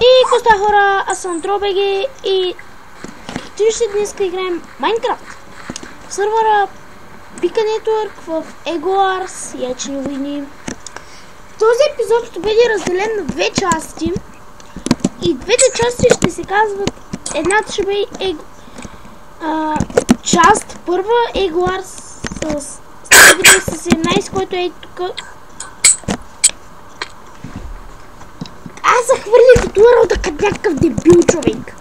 И какво става, хора, аз съм Тробеги и ще днес играем Майнкрафт. Сървъра Pika Network в EgoArs и Ячни войни. Този епизод ще бъде разделен на две части. И двете части ще се казват, едната ще бъде част първа EgoArs с 17, който е тук. Аз захвърлих като рода като някакъв дебил човек.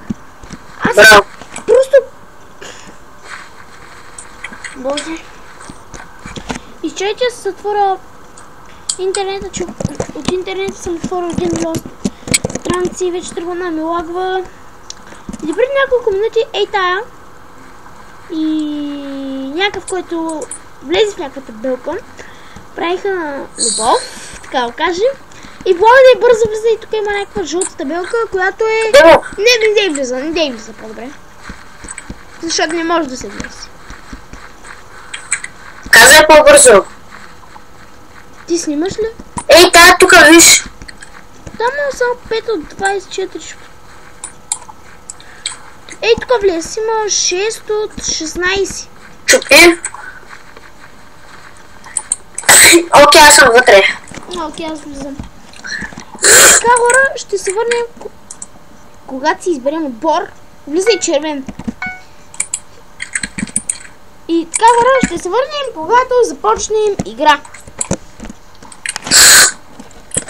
Аз просто... Боже. Изчайте се затворя интернета, че от интернета съм отворил 1 милион страници и вече тръгва да ми лагва. И преди няколко минути ей тая и някакъв, който влезе в някаква табелка, правиха на любов, така да кажем. И Влади бързо влиза и тук има някаква жълта табелка, която е... Не дей влиза по-добре. Защото не може да се влезе. Казай по-бързо. Ти снимаш ли? Ей, тая тук виж. Там има само 5 от 24. Ей, тук влез има 6 от 16. Чупи. Окей, аз съм вътре. Окей, аз влизам. Така, хора, ще се върнем, когато си изберем отбор. Влизай червен. И така, хора, ще се върнем, когато започнем игра.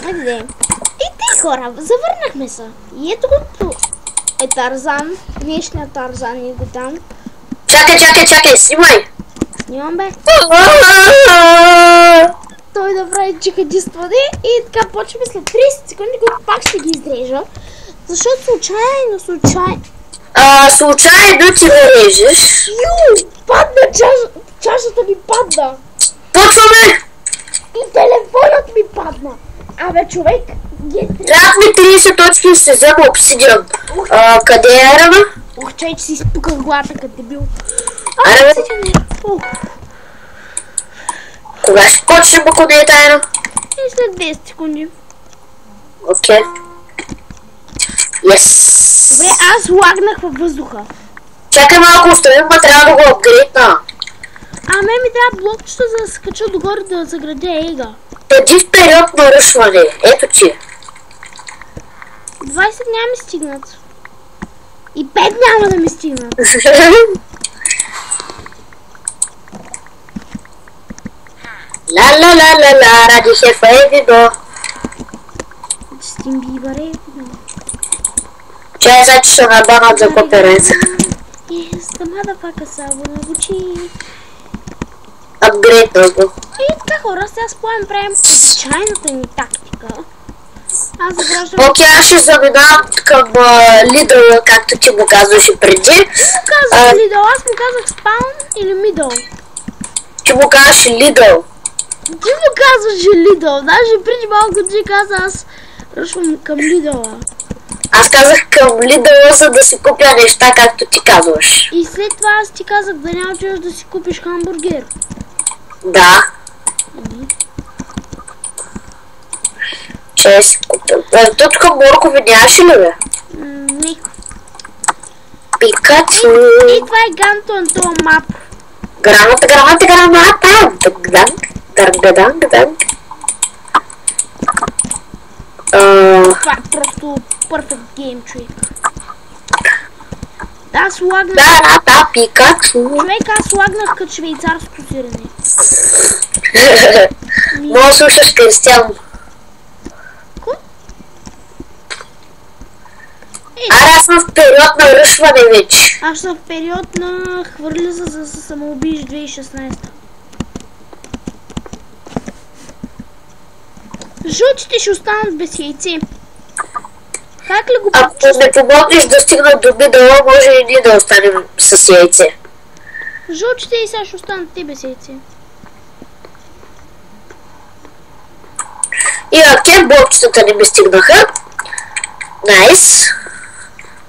Айде. И те, хора, завърнахме се. И ето го е Тарзан. Днешният Тарзан е го там. Чакай, снимай. Снимам, бе. Той да прави чикадистване и така почваме след 30 секунди, които пак ще ги изрежа. Защото случайно. Случайно ти го режеш. Падна чашата ми падна. Почваме! И телефонът ми падна. Абе, човек, трябва ми 30 точки и се взема обсидиан. Къде е Арана? Ох, чай, че си изпуках главата като дебил. Арана? Кога ще почнем, ако не е тайна? И след 10 секунди. Окей. Yes. Добре, аз лагнах във въздуха. Чакай малко, оставим, ма трябва да го апгрейдна. Мен ми трябва блокчета, за да се кача догоре да заградя ега. Преди в период на рушване. Ето ти. 20 няма ми стигнат. И 5 няма да ми стигнат. Ла, ради шефа е видо. Джастин Бибър е видо. Чай, значи ще набанат за конференция. Yes, the motherfucker са обучи. Апгрейдна го. И така, хора, сега споем правим обичайната ни тактика. Аз заграждам... Окей, аз ще заминавам към Лидъл, както ти му казваше преди. Ти му казваш Лидъл, аз му казах спаун или мидъл. Ти му казваш Лидъл. Ти му казваш Лидъл, даже преди малко ти каза, аз ръшвам към Лидъла. Аз казах към Лидъла, за да си купя неща, както ти казваш. И след това аз ти казах да няма отиваш да си купиш хамбургер. Да. Че си купил. Тук моркови нямаше ли, бе? Не. Пикачу. И това е ганто на този мап. Граната. Данг. Това е просто перфект гейм, човек. Аз лагнах... Да, Пикачу. Човек, аз лагнах като швейцарско сирене. Може слушаш Кристиан. Аз съм в период на рушване вече. Аз съм в период на хвърля за да се самоубиеш 2016. Жълтите ще останат без яйце. Как ли го Ако не помогнеш да стигнат до мидъла, може и ние да останем с яйце. Жълтите и сега ще останат те без яйце. И окей, блокчетата не ми стигнаха. Найс.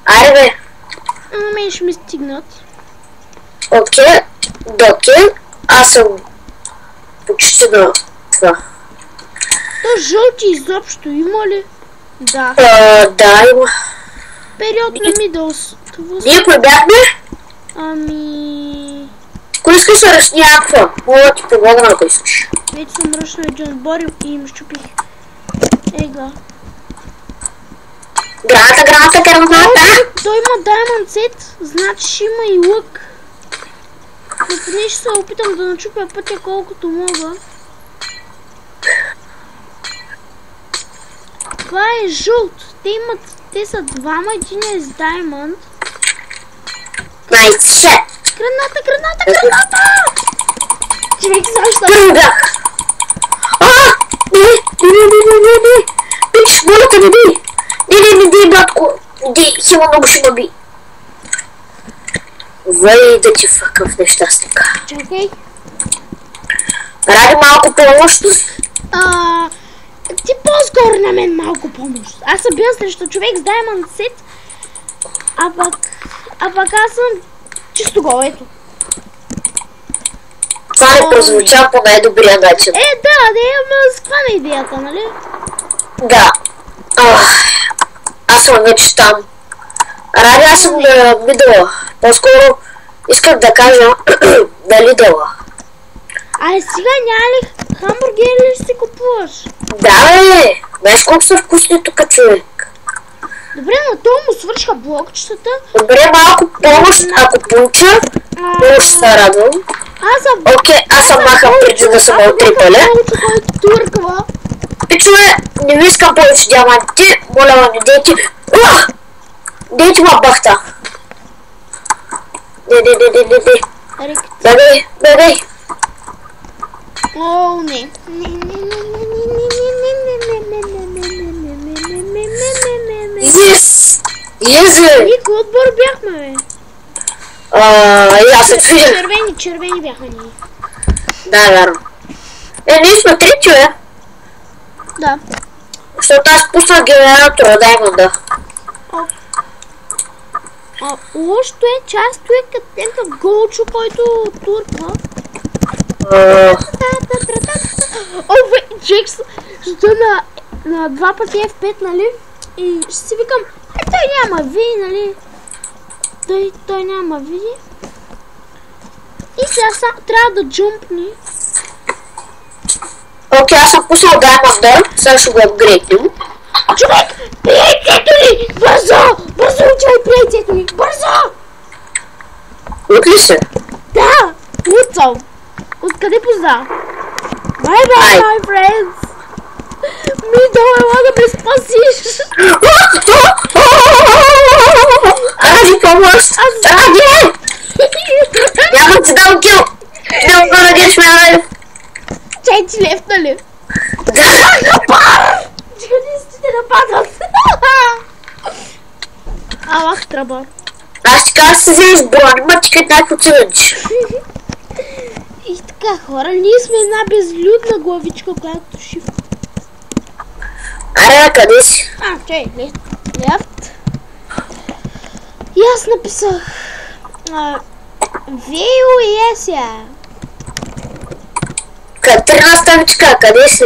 Айде бе. Мен ще ми стигнат. Окей. Доки. Аз съм почти на това. То жълти изобщо има ли? Да. Да, има. Период на Мидълс. Ние кой бяхме? Ами... Кой искаш да ръчни някаква? Мога да ти помогна, ако искаш. Вече съм ръчна един отбор и им щупих. Ега. Граната! Той има Diamond Set, значи има и лък. Но поне ще се опитам да начупя пътя колкото мога. Това е жълт. Те са двама, един е с Diamond. Найс, шет! Граната! Човек, защо? Първо бях! Не! Пич, моля те, не би! Не, батко! Хила много ще ме би! Вай да ти фъкъв нещастник. Чакай. Ради малко помощ. Ти по-скоро на мен малко помощ. Аз съм бил срещу човек с Diamond Set, а пък аз съм чисто гол, ето. Това не прозвуча по най-добрия начин. Да, ама схвана идеята, нали? Да. Аз съм вече там. Ради, аз съм на Мидъла. По-скоро искам да кажа на Лидъла. Сега няма ли хамбургери ли ще си купуваш? Да, бе! Знаеш колко са вкусни тук, човек? Добре, но то му свършиха блокчетата. Добре, малко помощ, ако получа, много ще се радвам. Окей, аз съм махам преди да съм отрипале. Пичове, не ви искам повече диаманти, моля не дейте. Дейте ма бахта. Бе. О, не. Yes! Ние кой отбор бяхме, бе? Аз съм филин. Червени бяха ние. Да, вярно. Ние сме трети, бе. Да. Защото аз пуснах генератора, Даймонда. Лошото е, че аз стоя като някакъв голчо, който турква. Джекс, ще на 2 пъти F5, нали? И ще си викам, той няма ви, нали? Той няма види. И сега трябва да джумпни. Окей, аз съм пуснал Даймонда, сега ще го апгрейднем. Човек, пие яйцето ли? Бързо! Бързо, човек, пие яйцето ли? Бързо! Лут ли се? Да! Лут съм! Откъде позна? Bye, my friends! Мидъл, ела да ме спасиш! Ради, помощ! Ради! Няма ти дам кил! Не го радиш ме, бе! Чай, ти лефна ли? Да! Джихадистите нападат! Алах, тръба. Аз ти казах да се вземеш брони, ма ти като някакво цивенче. И така, хора, ние сме една безлюдна главичка, която шиф. Аре, къде си? Чай, лефт. И аз написах Вио и Еся. Катрина Ставичка, къде си?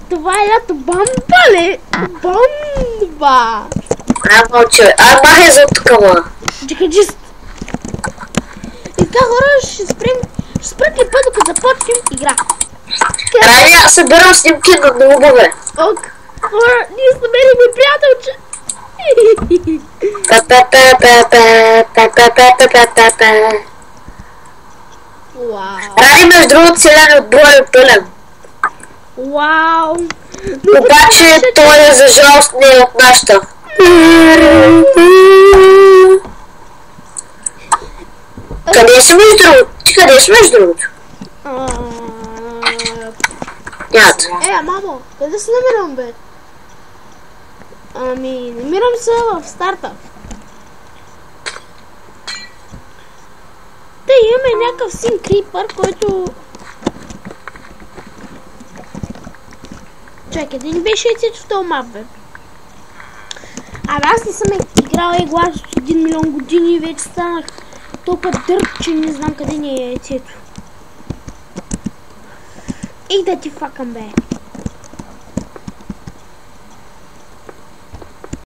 Това е лято бомба ли? Бомба! Мълчи, махай за тук, ма. Джихаджист. И така, хора, ще спрем клипа, докато започнем игра. Ради, аз събирам снимки на нубове. Хора, ние намерихме приятелче. Вау. Ради, между другото, селен от Броя е пълен. Вау. Обаче той е за жалост не е от нашата. Къде си между другото? Ти къде си между другото? Нямат. Мамо, къде се намирам, бе? Намирам се в старта. Та имаме някакъв син крипър, който... Чакай, да ни беше яйцето в този мап, бе. Аз не съм играла игла с 1 милион години и вече станах толкова дърт, че не знам къде ни е яйцето. И да ти факам, бе.